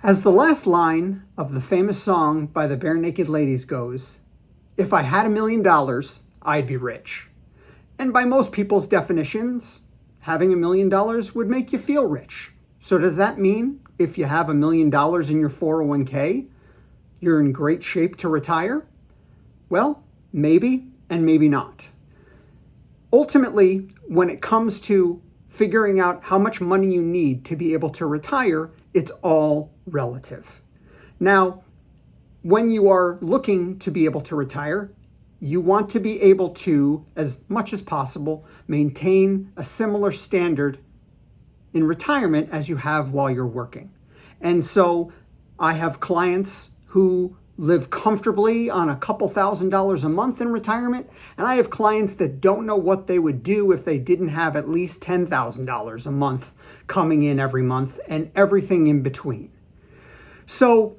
As the last line of the famous song by the Bare Naked Ladies goes, "If I had $1,000,000, I'd be rich." And by most people's definitions, having $1,000,000 would make you feel rich. So does that mean if you have $1,000,000 in your 401k, you're in great shape to retire? Well, maybe and maybe not. Ultimately, when it comes to figuring out how much money you need to be able to retire, it's all relative. Now, when you are looking to be able to retire, you want to be able to, as much as possible, maintain a similar standard in retirement as you have while you're working. And so I have clients who live comfortably on a couple $1,000s a month in retirement, and I have clients that don't know what they would do if they didn't have at least $10,000 a month coming in every month and everything in between. So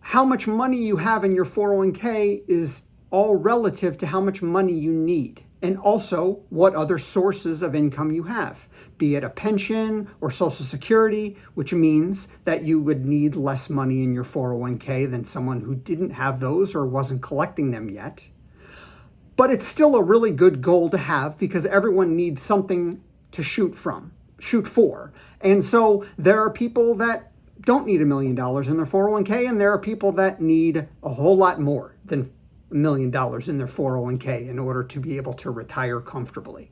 how much money you have in your 401k is all relative to how much money you need, and also what other sources of income you have, be it a pension or Social Security, which means that you would need less money in your 401k than someone who didn't have those or wasn't collecting them yet. But it's still a really good goal to have because everyone needs something to shoot for. And so there are people that don't need $1,000,000 in their 401k, and there are people that need a whole lot more than $1,000,000 in their 401k in order to be able to retire comfortably.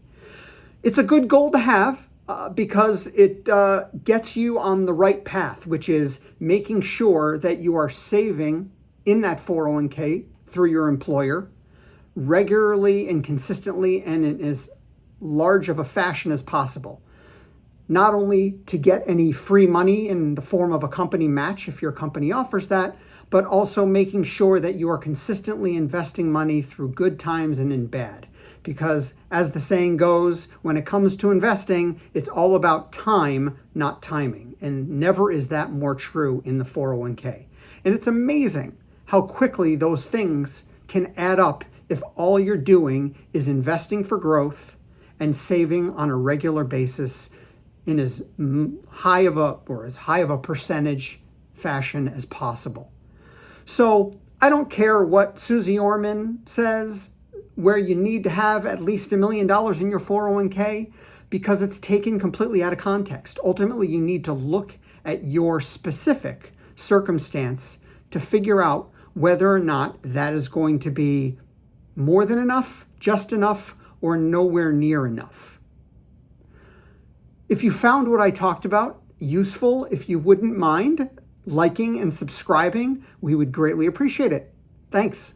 It's a good goal to have because it gets you on the right path, which is making sure that you are saving in that 401k through your employer regularly and consistently and in as large of a fashion as possible. Not only to get any free money in the form of a company match if your company offers that, but also making sure that you are consistently investing money through good times and in bad. Because as the saying goes, when it comes to investing, it's all about time, not timing. And never is that more true in the 401k. And it's amazing how quickly those things can add up if all you're doing is investing for growth and saving on a regular basis in as high of a percentage fashion as possible. So I don't care what Susie Orman says, where you need to have at least $1,000,000 in your 401k, because it's taken completely out of context. Ultimately, you need to look at your specific circumstance to figure out whether or not that is going to be more than enough, just enough, or nowhere near enough. If you found what I talked about useful, if you wouldn't mind liking and subscribing, we would greatly appreciate it. Thanks.